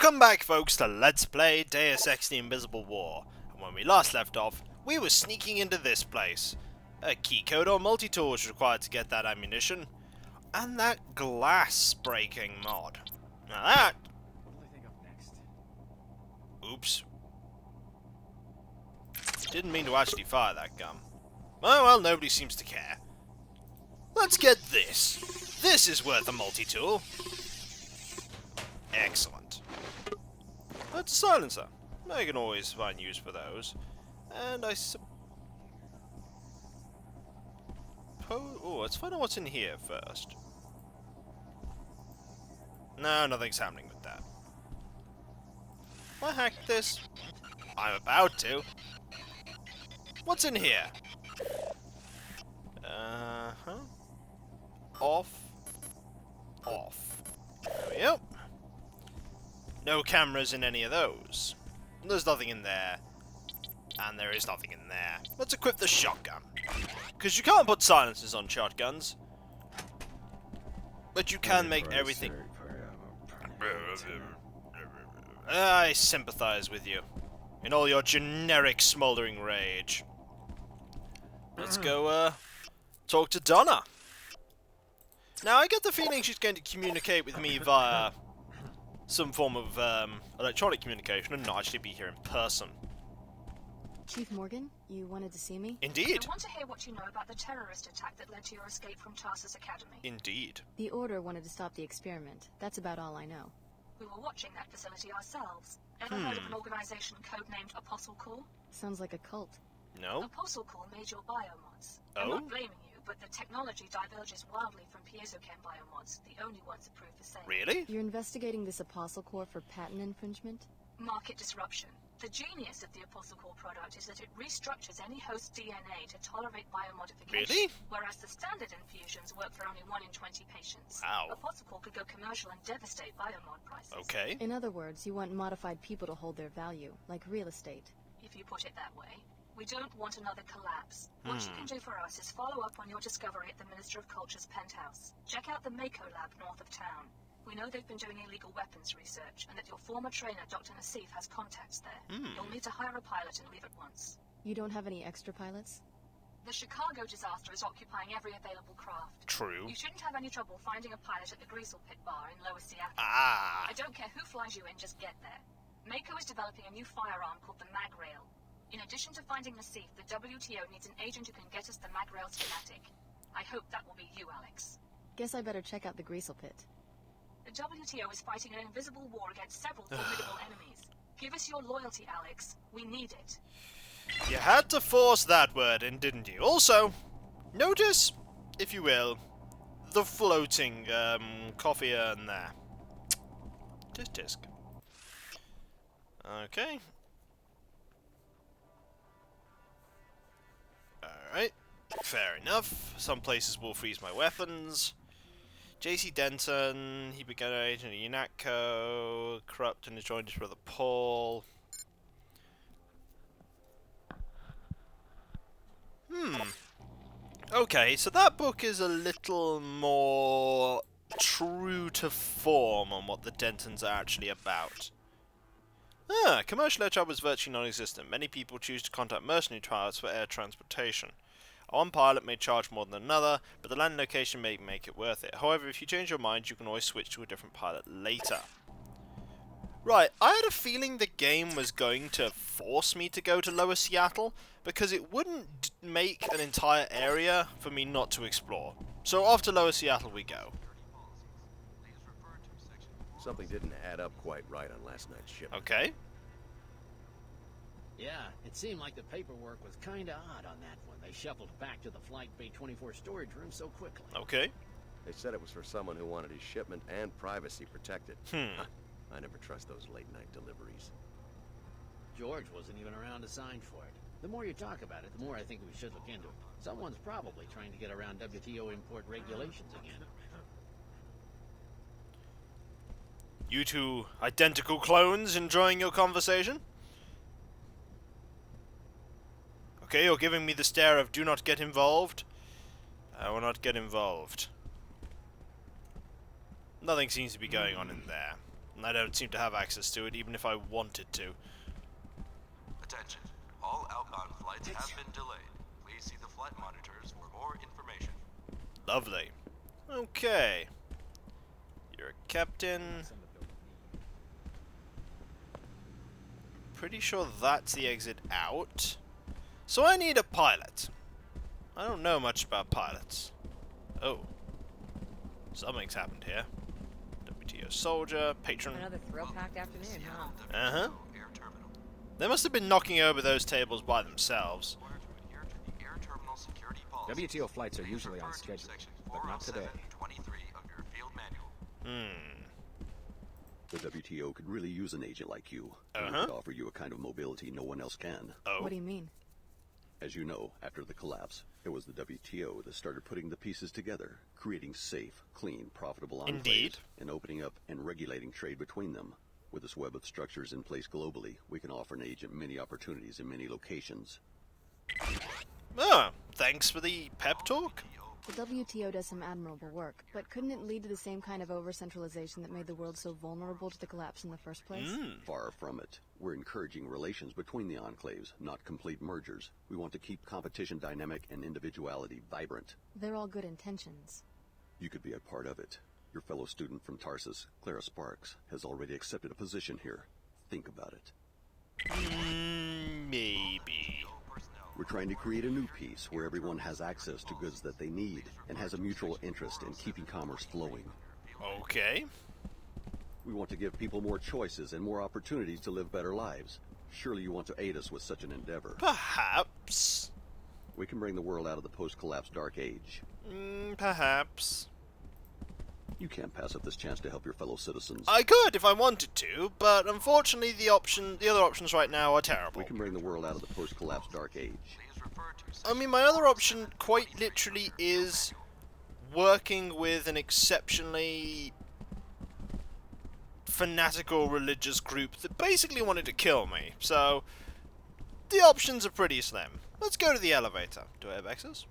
Welcome back, folks, to Let's Play Deus Ex The Invisible War. And when we last left off, we were sneaking into this place. A key code or multi-tool was required to get that ammunition. And that glass breaking mod. Now that... What do they think of next? Oops. Didn't mean to actually fire that gun. Oh well, nobody seems to care. Let's get this. This is worth a multi-tool. Excellent. That's a silencer. I can always find use for those. And I suppose... Oh, let's find out what's in here first. No, nothing's happening with that. If I hack this? I'm about to. What's in here? Uh-huh. Off. Off. There we go. No cameras in any of those. There's nothing in there. And there is nothing in there. Let's equip the shotgun. Because you can't put silencers on shotguns. But you can make everything... I sympathize with you. In all your generic smoldering rage. Let's go, talk to Donna. Now, I get the feeling she's going to communicate with me via some form of electronic communication and not actually be here in person. Chief Morgan, you wanted to see me? Indeed. I want to hear what you know about the terrorist attack that led to your escape from Tarsus Academy. Indeed. The Order wanted to stop the experiment. That's about all I know. We were watching that facility ourselves. Ever heard of an organization codenamed Apostle Corps? Sounds like a cult. No? Apostle Corps made your biomods. I'm Oh? not blaming you, but the technology diverges wildly from piezochem biomods, the only ones approved for sale. Really? You're investigating this Apostle Corps for patent infringement? Market disruption. The genius of the Apostle Corps product is that it restructures any host DNA to tolerate biomodification. Really? Whereas the standard infusions work for only 1 in 20 patients. Wow. Apostle Corps could go commercial and devastate biomod prices. Okay. In other words, you want modified people to hold their value, like real estate. If you put it that way. We don't want another collapse. What you can do for us is follow up on your discovery at the Minister of Culture's penthouse. Check out the Mako lab north of town. We know they've been doing illegal weapons research, and that your former trainer, Dr. Nassif, has contacts there. You'll need to hire a pilot and leave at once. You don't have any extra pilots? The Chicago disaster is occupying every available craft. True. You shouldn't have any trouble finding a pilot at the Greasel Pit Bar in Lower Seattle. Ah. I don't care who flies you in, just get there. Mako is developing a new firearm called the Mag Rail. In addition to finding Nassif, the WTO needs an agent who can get us the Mag Rail schematic. I hope that will be you, Alex. Guess I better check out the Greasel Pit. The WTO is fighting an invisible war against several formidable enemies. Give us your loyalty, Alex. We need it. You had to force that word in, didn't you? Also, notice, if you will, the floating coffee urn there. Tisk tisk. Okay. Alright. Fair enough. Some places will freeze my weapons. J.C. Denton, he began an agent at UNATCO, corrupt and joined his brother Paul. Okay, so that book is a little more true to form on what the Dentons are actually about. Commercial air travel is virtually non-existent. Many people choose to contact mercenary pilots for air transportation. One pilot may charge more than another, but the landing location may make it worth it. However, if you change your mind, you can always switch to a different pilot later. Right, I had a feeling the game was going to force me to go to Lower Seattle, because it wouldn't make an entire area for me not to explore. So off to Lower Seattle we go. Something didn't add up quite right on last night's shipment. Okay. Yeah, it seemed like the paperwork was kinda odd on that one. They shuffled back to the Flight Bay 24 storage room so quickly. Okay. They said it was for someone who wanted his shipment and privacy protected. I never trust those late-night deliveries. George wasn't even around to sign for it. The more you talk about it, the more I think we should look into it. Someone's probably trying to get around WTO import regulations again. You two identical clones enjoying your conversation? Okay, you're giving me the stare of do not get involved. I will not get involved. Nothing seems to be going on in there. and I don't seem to have access to it, even if I wanted to. Attention. All outbound flights have been delayed. Please see the flight monitors for more information. Lovely. Okay. You're a captain. Pretty sure that's the exit out. So I need a pilot. I don't know much about pilots. Oh. Something's happened here. WTO soldier, patron. Another thrill-packed afternoon, huh? Uh-huh. Air terminal. They must have been knocking over those tables by themselves. Required to adhere to the air terminal security policy. WTO flights are usually on Referred to schedule, Section but not today. 407.23 of your field manual. The WTO could really use an agent like you. We Uh-huh. could offer you a kind of mobility no one else can. Oh. What do you mean? As you know, after the collapse, it was the WTO that started putting the pieces together, creating safe, clean, profitable enclaves, Indeed. and opening up and regulating trade between them. With this web of structures in place globally, we can offer an agent many opportunities in many locations. Oh, thanks for the pep talk. The WTO does some admirable work, but couldn't it lead to the same kind of over-centralization that made the world so vulnerable to the collapse in the first place? Far from it. We're encouraging relations between the enclaves, not complete mergers. We want to keep competition dynamic and individuality vibrant. They're all good intentions. You could be a part of it. Your fellow student from Tarsus, Clara Sparks, has already accepted a position here. Think about it. Maybe. We're trying to create a new peace where everyone has access to goods that they need and has a mutual interest in keeping commerce flowing. Okay. We want to give people more choices and more opportunities to live better lives. Surely you want to aid us with such an endeavor. Perhaps. We can bring the world out of the post-collapse dark age. Perhaps. You can't pass up this chance to help your fellow citizens. I could if I wanted to, but unfortunately the other options right now are terrible. We can bring the world out of the post-collapse dark age. Please refer to I mean, my other option quite literally is working with an exceptionally fanatical religious group that basically wanted to kill me. So, the options are pretty slim. Let's go to the elevator. Do I have access?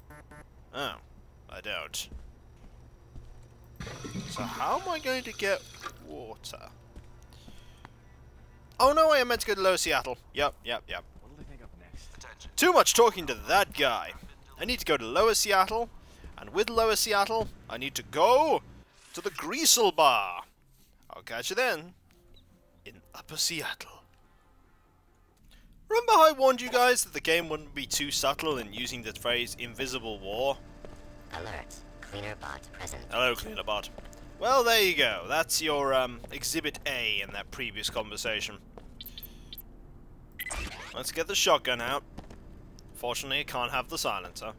Oh, I don't. So how am I going to get water? Oh no, I am meant to go to Lower Seattle. Yep. What'll they think of next? attention. Too much talking to that guy. I need to go to Lower Seattle, and with Lower Seattle, I need to go to the Greasel Bar. I'll catch you then, in Upper Seattle. Remember how I warned you guys that the game wouldn't be too subtle in using the phrase invisible war? Alert. Cleaner bot present. Hello, Cleanerbot. Well, there you go. That's your Exhibit A in that previous conversation. Let's get the shotgun out. Fortunately, I can't have the silencer,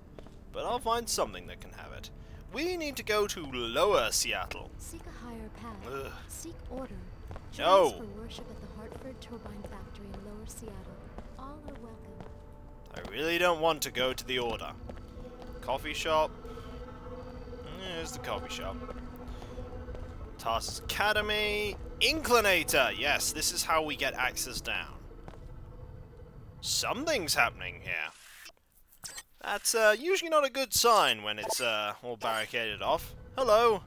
but I'll find something that can have it. We need to go to Lower Seattle. Seek a higher path. Ugh. Seek order. Join No. us for worship at the Hartford Turbine Factory in Lower Seattle. All are welcome. I really don't want to go to the Order. Coffee shop. Here's the coffee shop. Tarsus Academy. Inclinator! Yes, this is how we get access down. Something's happening here. That's usually not a good sign when it's all barricaded off. Hello.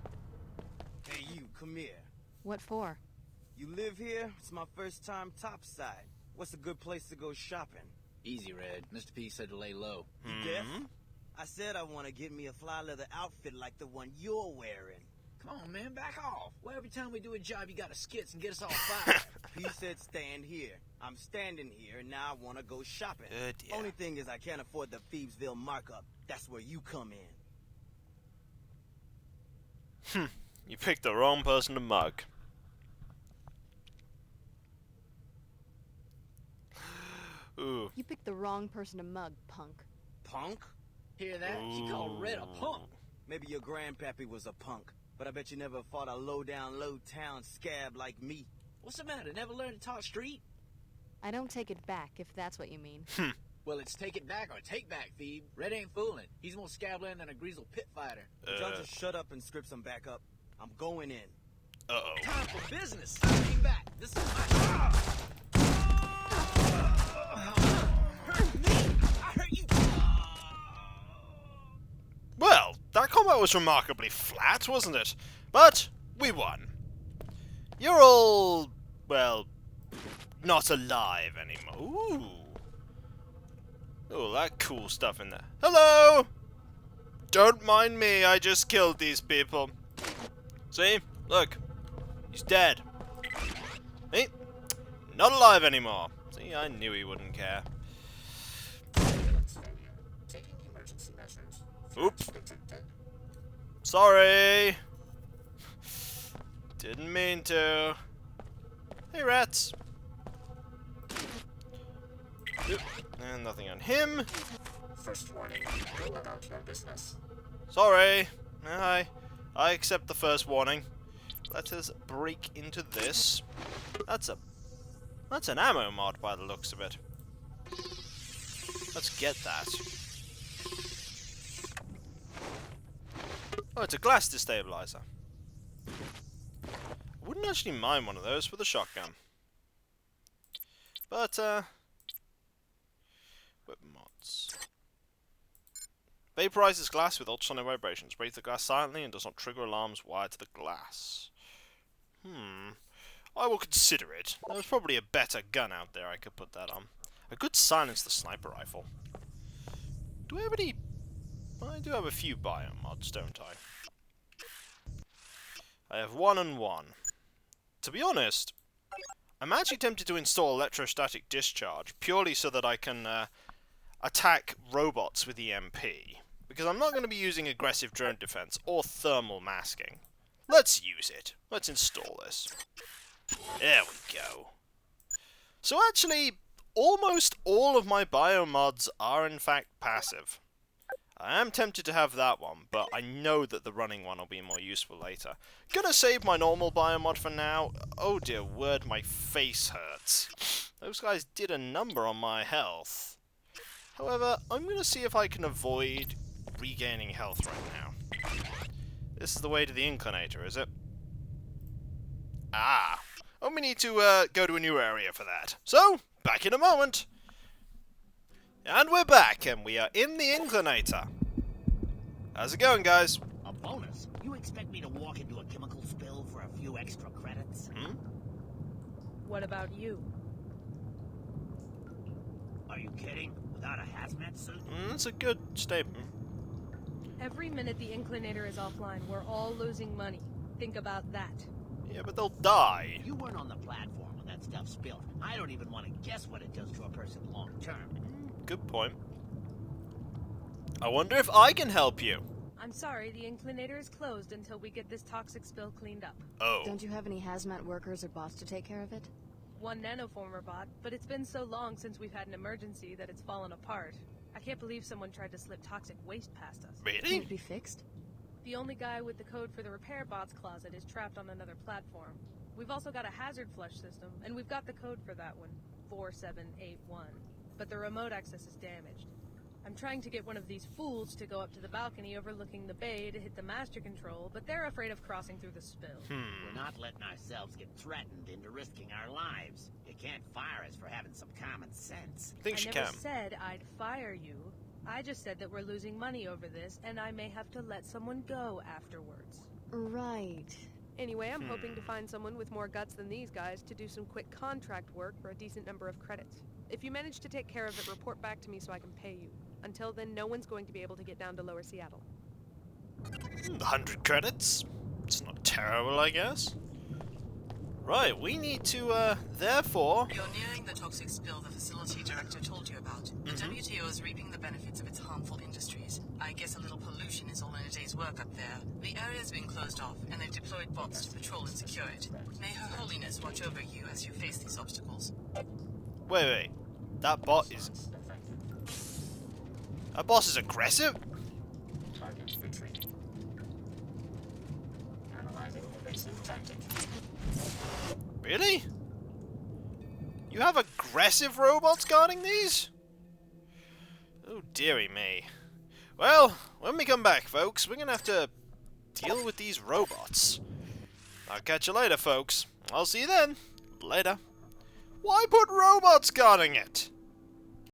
Hey, you, come here. What for? You live here? It's my first time topside. What's a good place to go shopping? Easy, Red. Mr. P said to lay low. You deaf? I said I want to get me a fly leather outfit like the one you're wearing. Come on, man, back off. Well, every time we do a job, you gotta skits and get us all fired. He said stand here. I'm standing here, and now I want to go shopping. Good, yeah. Only thing is I can't afford the Phoebesville markup. That's where you come in. You picked the wrong person to mug. Ooh. You picked the wrong person to mug, punk. Punk? Hear that? She called Red a punk. Maybe your grandpappy was a punk, but I bet you never fought a low-down, low-town scab like me. What's the matter? Never learned to talk street? I don't take it back, if that's what you mean. Well, it's take it back or take back, Phoebe. Red ain't fooling. He's more scabland than a greasel pit fighter. Would y'all just shut up and script some back up? I'm going in. Uh-oh. Time for business. Staying back. This is my... Hurt me. I hurt you. Well, that combat was remarkably flat, wasn't it? But we won. You're all, well, not alive anymore. Ooh. Oh, that cool stuff in there. Hello! Don't mind me, I just killed these people. See? Look. He's dead. See? Not alive anymore. See, I knew he wouldn't care. Oops. Sorry. Didn't mean to. Hey, rats. Oop. And nothing on him. First warning, go about your business. Sorry. I accept the first warning. Let us break into this. That's an ammo mod by the looks of it. Let's get that. Oh, it's a glass destabilizer. I wouldn't actually mind one of those with a shotgun. But, weapon mods. Vaporizes glass with ultrasonic vibrations. Breaks the glass silently and does not trigger alarms wired to the glass. I will consider it. There's probably a better gun out there I could put that on. I could silence the sniper rifle. Do I have any... I do have a few bio mods, don't I? I have 1 and 1. To be honest, I'm actually tempted to install electrostatic discharge purely so that I can attack robots with EMP. Because I'm not going to be using aggressive drone defense or thermal masking. Let's use it. Let's install this. There we go. So actually, almost all of my biomods are in fact passive. I am tempted to have that one, but I know that the running one will be more useful later. Gonna save my normal biomod for now. Oh dear word, my face hurts. Those guys did a number on my health. However, I'm gonna see if I can avoid regaining health right now. This is the way to the inclinator, is it? Ah. Oh, we need to go to a new area for that. So, back in a moment. And we're back, and we are in the inclinator. How's it going, guys? A bonus? You expect me to walk into a chemical spill for a few extra credits? What about you? Are you kidding? Without a hazmat suit? That's a good statement. Every minute the inclinator is offline, we're all losing money. Think about that. Yeah, but they'll die. You weren't on the platform when that stuff spilled. I don't even want to guess what it does to a person long term. Good point. I wonder if I can help you. I'm sorry, the inclinator is closed until we get this toxic spill cleaned up. Oh. Don't you have any hazmat workers or bots to take care of it? One nanoformer bot, but it's been so long since we've had an emergency that it's fallen apart. I can't believe someone tried to slip toxic waste past us. Really? Can it be fixed? The only guy with the code for the repair bot's closet is trapped on another platform. We've also got a hazard flush system, and we've got the code for that one, 4781. But the remote access is damaged. I'm trying to get one of these fools to go up to the balcony overlooking the bay to hit the master control, but they're afraid of crossing through the spill. We're not letting ourselves get threatened into risking our lives. You can't fire us for having some common sense. I never said I'd fire you. I just said that we're losing money over this, and I may have to let someone go afterwards. Right. Anyway, I'm hoping to find someone with more guts than these guys to do some quick contract work for a decent number of credits. If you manage to take care of it, report back to me so I can pay you. Until then, no one's going to be able to get down to Lower Seattle. 100 credits? It's not terrible, I guess. Right, we need to, therefore... You're nearing the toxic spill the facility director told you about. The WTO is reaping the benefits of its harmful industries. I guess a little pollution is all in a day's work up there. The area's been closed off, and they've deployed bots to patrol and secure it. May Her Holiness watch over you as you face these obstacles. Wait. That bot is... That boss is aggressive? Target retreat. Analyzing evasive tactic. Really? You have aggressive robots guarding these? Oh, dearie me. Well, when we come back, folks, we're gonna have to deal with these robots. I'll catch you later, folks. I'll see you then. Later. Why put robots guarding it?